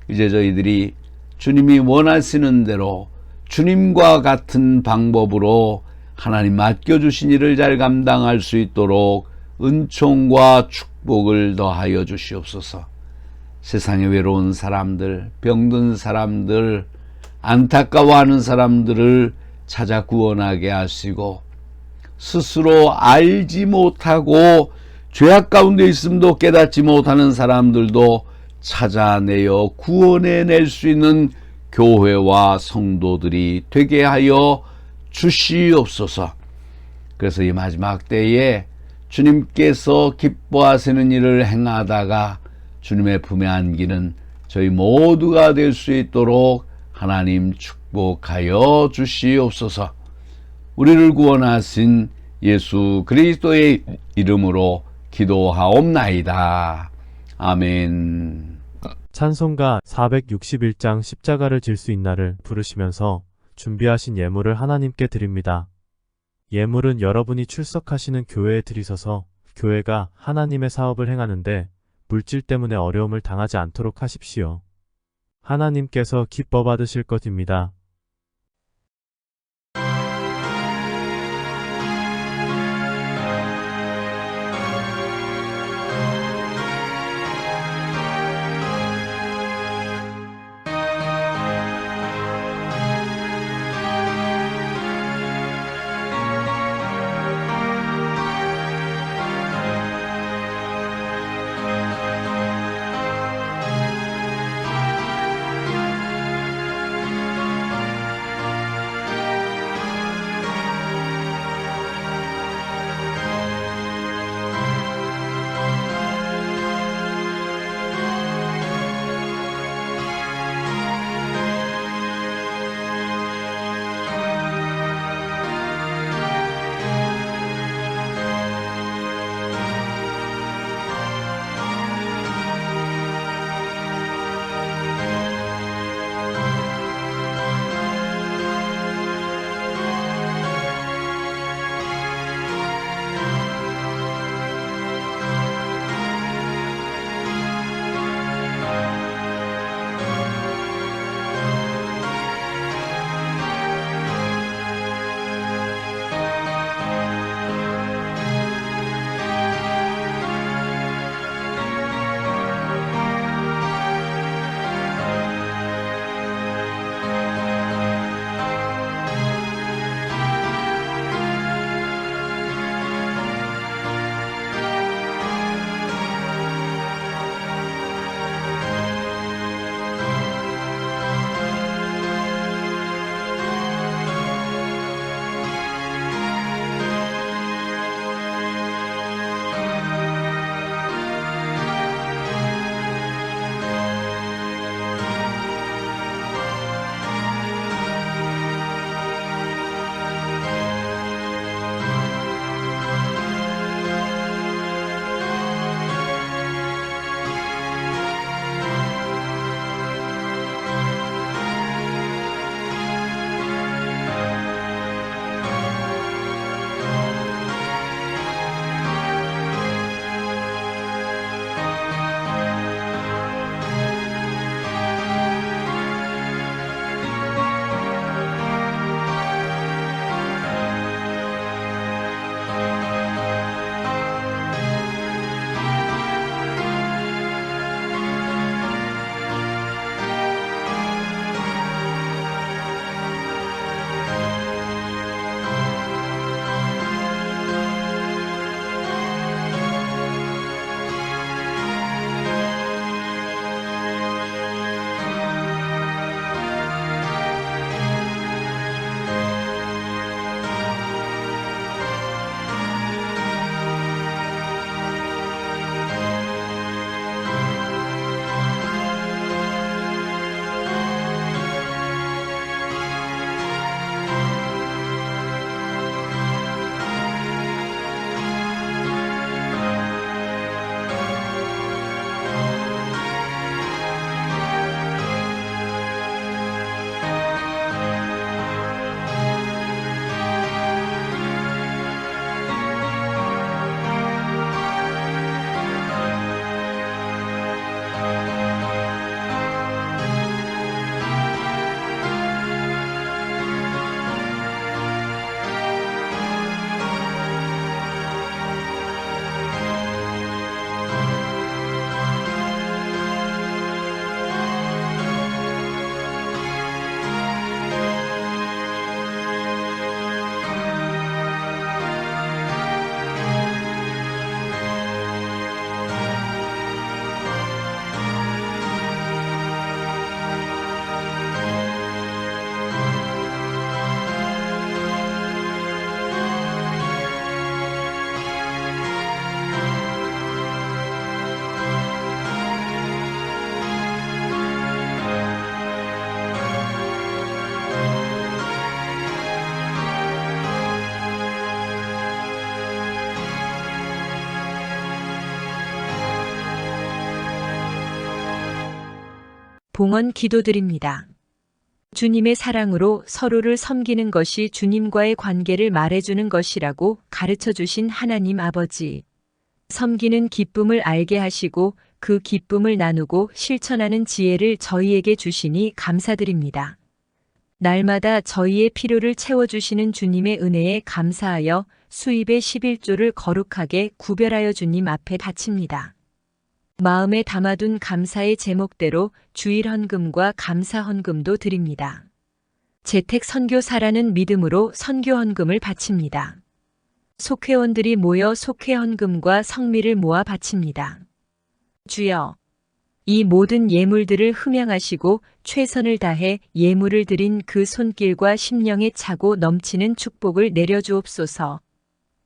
이제 저희들이 주님이 원하시는 대로 주님과 같은 방법으로 하나님 맡겨주신 일을 잘 감당할 수 있도록 은총과 축복을 더하여 주시옵소서. 세상에 외로운 사람들, 병든 사람들, 안타까워하는 사람들을 찾아 구원하게 하시고 스스로 알지 못하고 죄악 가운데 있음도 깨닫지 못하는 사람들도 찾아내어 구원해낼 수 있는 교회와 성도들이 되게 하여 주시옵소서. 그래서 이 마지막 때에 주님께서 기뻐하시는 일을 행하다가 주님의 품에 안기는 저희 모두가 될 수 있도록 하나님 축복하여 주시옵소서. 우리를 구원하신 예수 그리스도의 이름으로 기도하옵나이다. 아멘. 찬송가 461장 십자가를 질 수 있나를 부르시면서 준비하신 예물을 하나님께 드립니다. 예물은 여러분이 출석하시는 교회에 드리셔서 교회가 하나님의 사업을 행하는데 물질 때문에 어려움을 당하지 않도록 하십시오. 하나님께서 기뻐 받으실 것입니다. 봉헌 기도드립니다. 주님의 사랑으로 서로를 섬기는 것이 주님과의 관계를 말해주는 것이라고 가르쳐 주신 하나님 아버지. 섬기는 기쁨을 알게 하시고 그 기쁨을 나누고 실천하는 지혜를 저희에게 주시니 감사드립니다. 날마다 저희의 필요를 채워주시는 주님의 은혜에 감사하여 수입의 11조를 거룩하게 구별하여 주님 앞에 바칩니다. 마음에 담아둔 감사의 제목대로 주일 헌금과 감사 헌금도 드립니다. 재택 선교사라는 믿음으로 선교 헌금을 바칩니다. 속회원들이 모여 속회 헌금과 성미를 모아 바칩니다. 주여, 이 모든 예물들을 흠양하시고 최선을 다해 예물을 드린 그 손길과 심령에 차고 넘치는 축복을 내려주옵소서.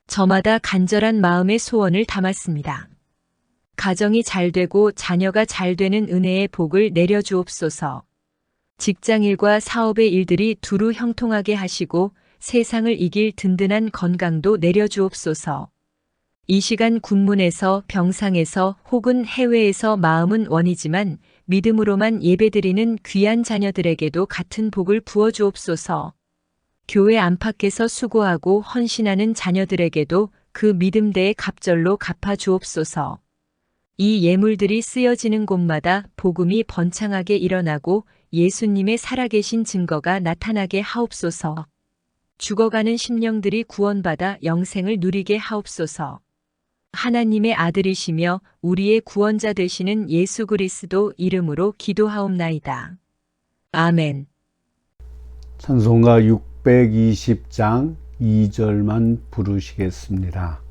저마다 간절한 마음의 소원을 담았습니다. 가정이 잘되고 자녀가 잘되는 은혜의 복을 내려주옵소서. 직장일과 사업의 일들이 두루 형통하게 하시고 세상을 이길 든든한 건강도 내려주옵소서. 이 시간 군문에서 병상에서 혹은 해외에서 마음은 원이지만 믿음으로만 예배드리는 귀한 자녀들에게도 같은 복을 부어주옵소서. 교회 안팎에서 수고하고 헌신하는 자녀들에게도 그 믿음대의 갑절로 갚아주옵소서. 이 예물들이 쓰여지는 곳마다 복음이 번창하게 일어나고 예수님의 살아계신 증거가 나타나게 하옵소서. 죽어가는 심령들이 구원받아 영생을 누리게 하옵소서. 하나님의 아들이시며 우리의 구원자 되시는 예수 그리스도 이름으로 기도하옵나이다. 아멘. 찬송가 620장 2절만 부르시겠습니다.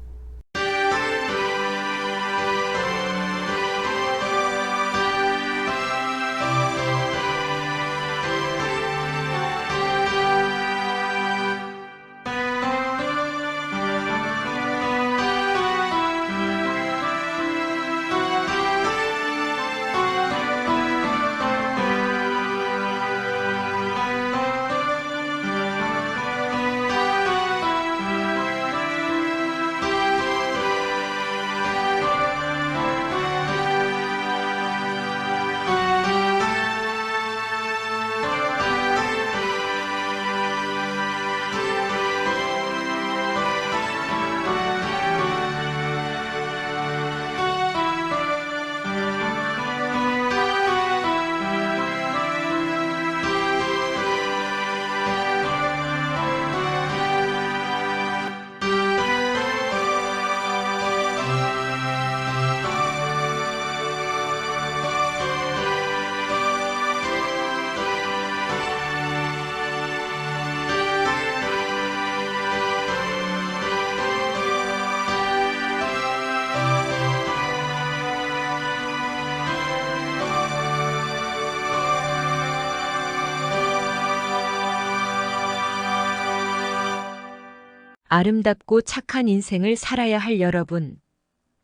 아름답고 착한 인생을 살아야 할 여러분.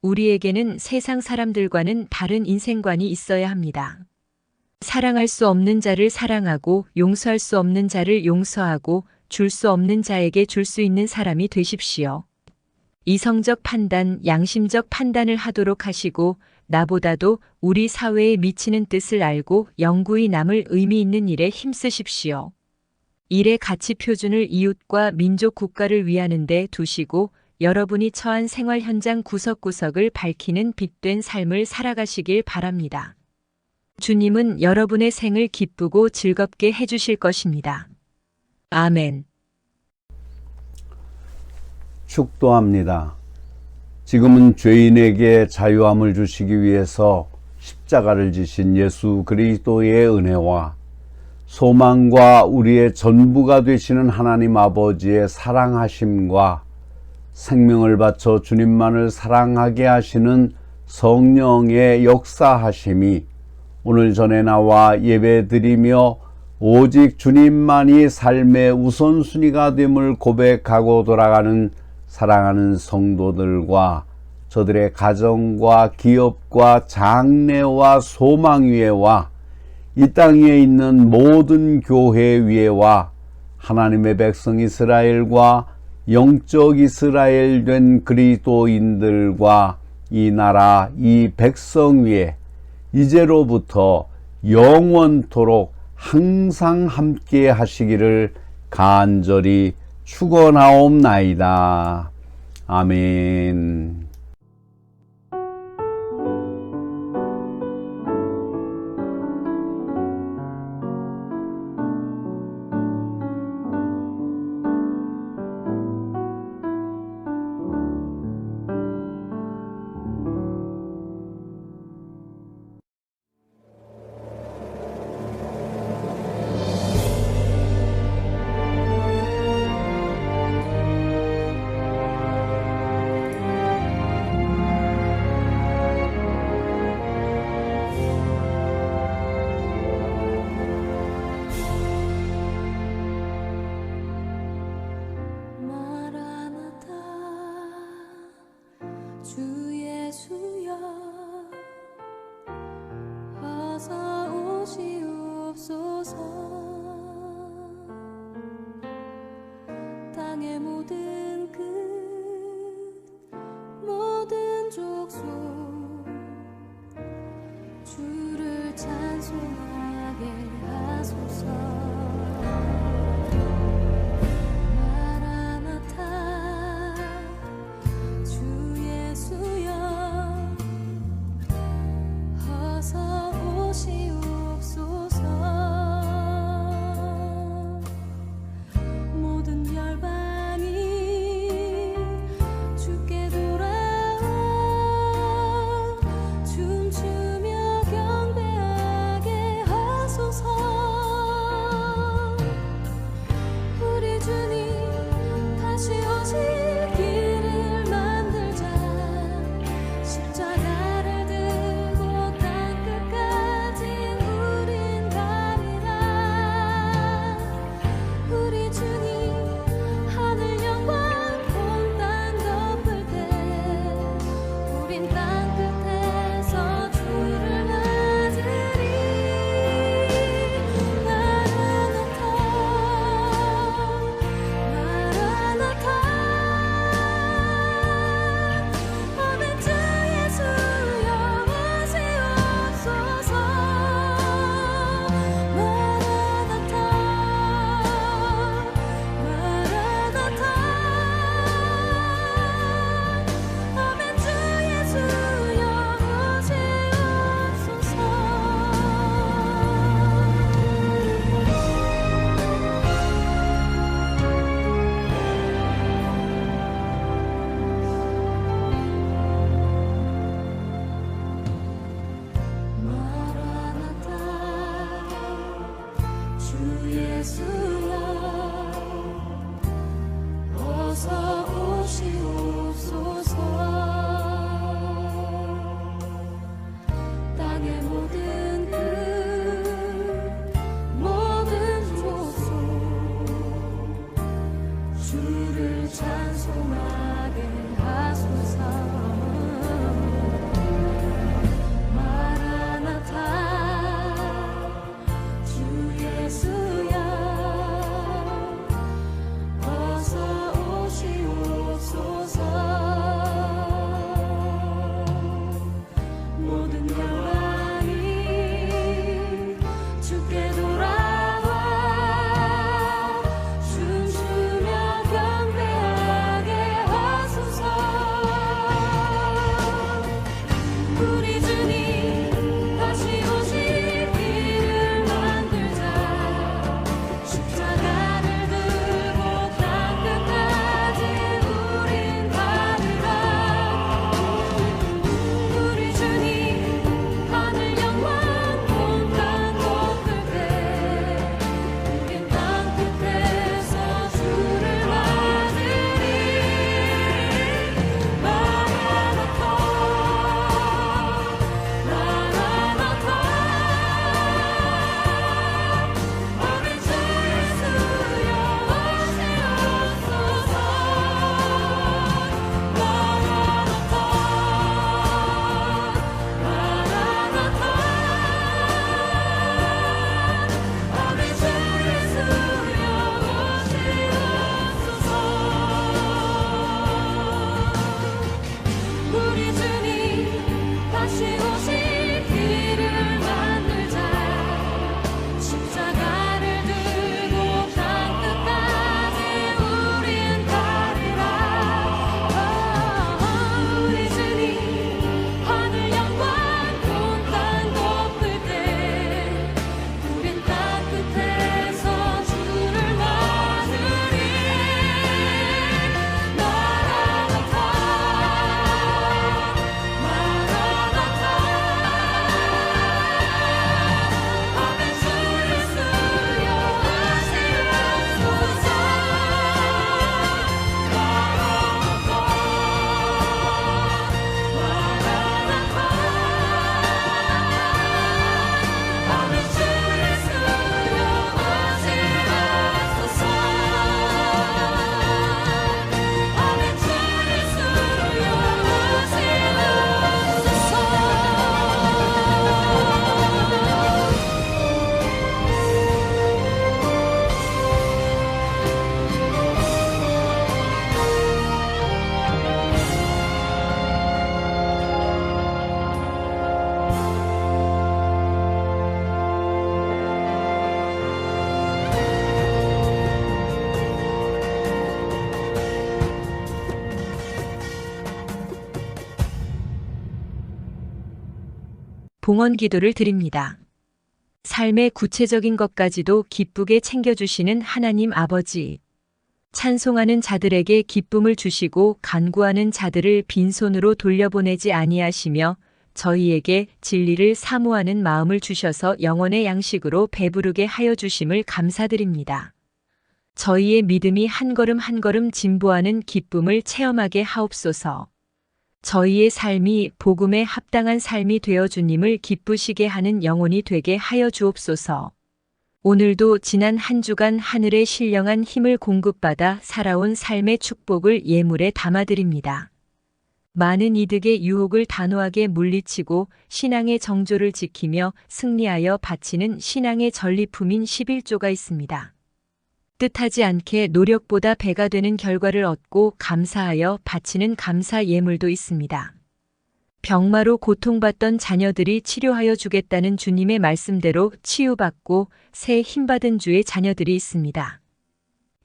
우리에게는 세상 사람들과는 다른 인생관이 있어야 합니다. 사랑할 수 없는 자를 사랑하고 용서할 수 없는 자를 용서하고 줄 수 없는 자에게 줄 수 있는 사람이 되십시오. 이성적 판단, 양심적 판단을 하도록 하시고 나보다도 우리 사회에 미치는 뜻을 알고 영구히 남을 의미 있는 일에 힘쓰십시오. 일의 가치 표준을 이웃과 민족 국가를 위하는 데 두시고 여러분이 처한 생활 현장 구석구석을 밝히는 빛된 삶을 살아가시길 바랍니다. 주님은 여러분의 생을 기쁘고 즐겁게 해주실 것입니다. 아멘. 축도합니다. 지금은 죄인에게 자유함을 주시기 위해서 십자가를 지신 예수 그리스도의 은혜와 소망과 우리의 전부가 되시는 하나님 아버지의 사랑하심과 생명을 바쳐 주님만을 사랑하게 하시는 성령의 역사하심이 오늘 전에 나와 예배드리며 오직 주님만이 삶의 우선순위가 됨을 고백하고 돌아가는 사랑하는 성도들과 저들의 가정과 기업과 장래와 소망 위에와 이 땅 위에 있는 모든 교회 위에와 하나님의 백성 이스라엘과 영적 이스라엘 된 그리스도인들과 이 나라 이 백성 위에 이제로부터 영원토록 항상 함께 하시기를 간절히 축원하옵나이다. 아멘. 마라나타 주 예수여 어서 오시옵소서 땅의 모든 끝 모든 족속 주를 찬송하게 하소서 마라나타 주 예수여 어서 오시옵소서 모든 열방이 주께 돌아와 춤추며 경배하게 하소서 우리 주님 다시 오실 길을 만들자 십자가를 들고 땅끝까지 우린 가리라 우리 주님 하늘 영광 온 땅 덮을 때 우린 땅끝에서 주를 맞으리 마라나타 마라나타 아멘 주 예수여 오시옵소서 마라나타 마라나타 아멘 주 예수여 오시옵소서 마라나타 주 예수여 어서 오시옵소서 땅의 모든 끝 모든 족속 주를 찬송하게 하소서 마라나타 주 예수여 봉헌 기도를 드립니다. 삶의 구체적인 것까지도 기쁘게 챙겨주시는 하나님 아버지. 찬송하는 자들에게 기쁨을 주시고 간구하는 자들을 빈손으로 돌려보내지 아니하시며 저희에게 진리를 사모하는 마음을 주셔서 영혼의 양식으로 배부르게 하여 주심을 감사드립니다. 저희의 믿음이 한 걸음 한 걸음 진보하는 기쁨을 체험하게 하옵소서. 저희의 삶이 복음에 합당한 삶이 되어 주님을 기쁘시게 하는 영혼이 되게 하여 주옵소서. 오늘도 지난 한 주간 하늘의 신령한 힘을 공급받아 살아온 삶의 축복을 예물에 담아드립니다. 많은 이득의 유혹을 단호하게 물리치고 신앙의 정조를 지키며 승리하여 바치는 신앙의 전리품인 11조가 있습니다. 뜻하지 않게 노력보다 배가 되는 결과를 얻고 감사하여 바치는 감사 예물도 있습니다. 병마로 고통받던 자녀들이 치료하여 주겠다는 주님의 말씀대로 치유받고 새 힘받은 주의 자녀들이 있습니다.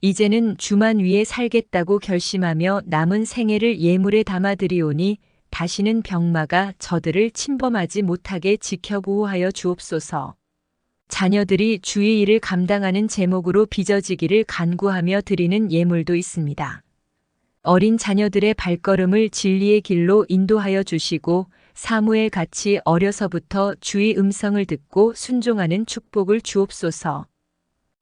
이제는 주만 위해 살겠다고 결심하며 남은 생애를 예물에 담아드리오니 다시는 병마가 저들을 침범하지 못하게 지켜보호하여 주옵소서. 자녀들이 주의 일을 감당하는 제목으로 빚어지기를 간구하며 드리는 예물도 있습니다. 어린 자녀들의 발걸음을 진리의 길로 인도하여 주시고 사무엘 같이 어려서부터 주의 음성을 듣고 순종하는 축복을 주옵소서.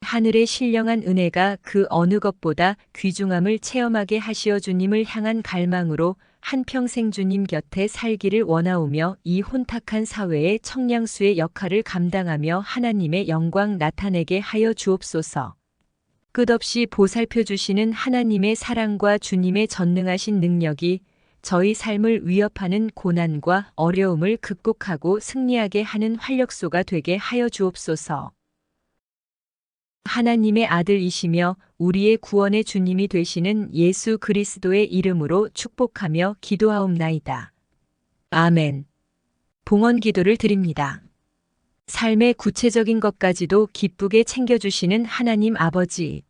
하늘의 신령한 은혜가 그 어느 것보다 귀중함을 체험하게 하시어 주님을 향한 갈망으로 한평생 주님 곁에 살기를 원하오며 이 혼탁한 사회의 청량수의 역할을 감당하며 하나님의 영광 나타내게 하여 주옵소서. 끝없이 보살펴 주시는 하나님의 사랑과 주님의 전능하신 능력이 저희 삶을 위협하는 고난과 어려움을 극복하고 승리하게 하는 활력소가 되게 하여 주옵소서. 하나님의 아들이시며 우리의 구원의 주님이 되시는 예수 그리스도의 이름으로 축복하며 기도하옵나이다. 아멘. 봉헌 기도를 드립니다. 삶의 구체적인 것까지도 기쁘게 챙겨주시는 하나님 아버지.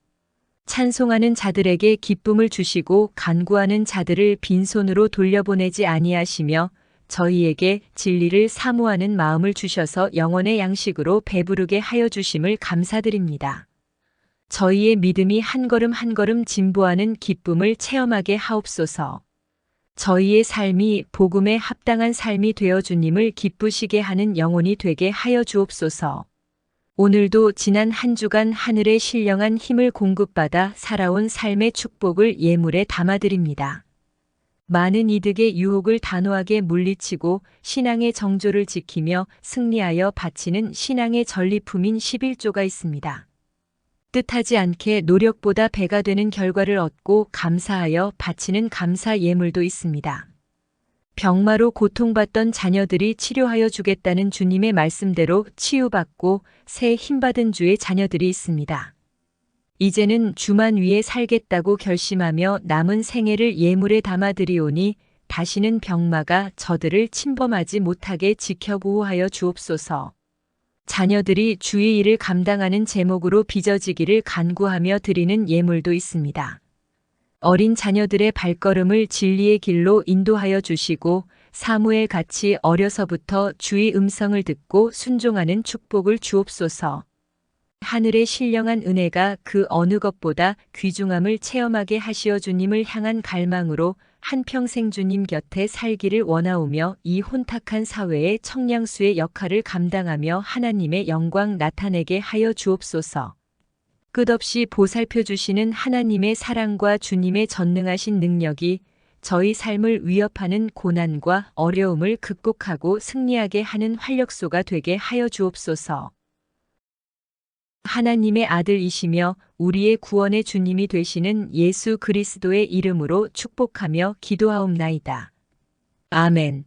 찬송하는 자들에게 기쁨을 주시고 간구하는 자들을 빈손으로 돌려보내지 아니하시며 저희에게 진리를 사모하는 마음을 주셔서 영혼의 양식으로 배부르게 하여 주심을 감사드립니다. 저희의 믿음이 한 걸음 한 걸음 진보하는 기쁨을 체험하게 하옵소서. 저희의 삶이 복음에 합당한 삶이 되어 주님을 기쁘시게 하는 영혼이 되게 하여 주옵소서. 오늘도 지난 한 주간 하늘의 신령한 힘을 공급받아 살아온 삶의 축복을 예물에 담아드립니다. 많은 이득의 유혹을 단호하게 물리치고 신앙의 정조를 지키며 승리하여 바치는 신앙의 전리품인 11조가 있습니다. 뜻하지 않게 노력보다 배가 되는 결과를 얻고 감사하여 바치는 감사 예물도 있습니다. 병마로 고통받던 자녀들이 치료하여 주겠다는 주님의 말씀대로 치유받고 새 힘받은 주의 자녀들이 있습니다. 이제는 주만 위해 살겠다고 결심하며 남은 생애를 예물에 담아드리오니 다시는 병마가 저들을 침범하지 못하게 지켜보호하여 주옵소서. 자녀들이 주의 일을 감당하는 제목으로 빚어지기를 간구하며 드리는 예물도 있습니다. 어린 자녀들의 발걸음을 진리의 길로 인도하여 주시고 사무엘 같이 어려서부터 주의 음성을 듣고 순종하는 축복을 주옵소서. 하늘의 신령한 은혜가 그 어느 것보다 귀중함을 체험하게 하시어 주님을 향한 갈망으로 한평생 주님 곁에 살기를 원하오며 이 혼탁한 사회의 청량수의 역할을 감당하며 하나님의 영광 나타내게 하여 주옵소서. 끝없이 보살펴 주시는 하나님의 사랑과 주님의 전능하신 능력이 저희 삶을 위협하는 고난과 어려움을 극복하고 승리하게 하는 활력소가 되게 하여 주옵소서. 하나님의 아들이시며 우리의 구원의 주님이 되시는 예수 그리스도의 이름으로 축복하며 기도하옵나이다. 아멘.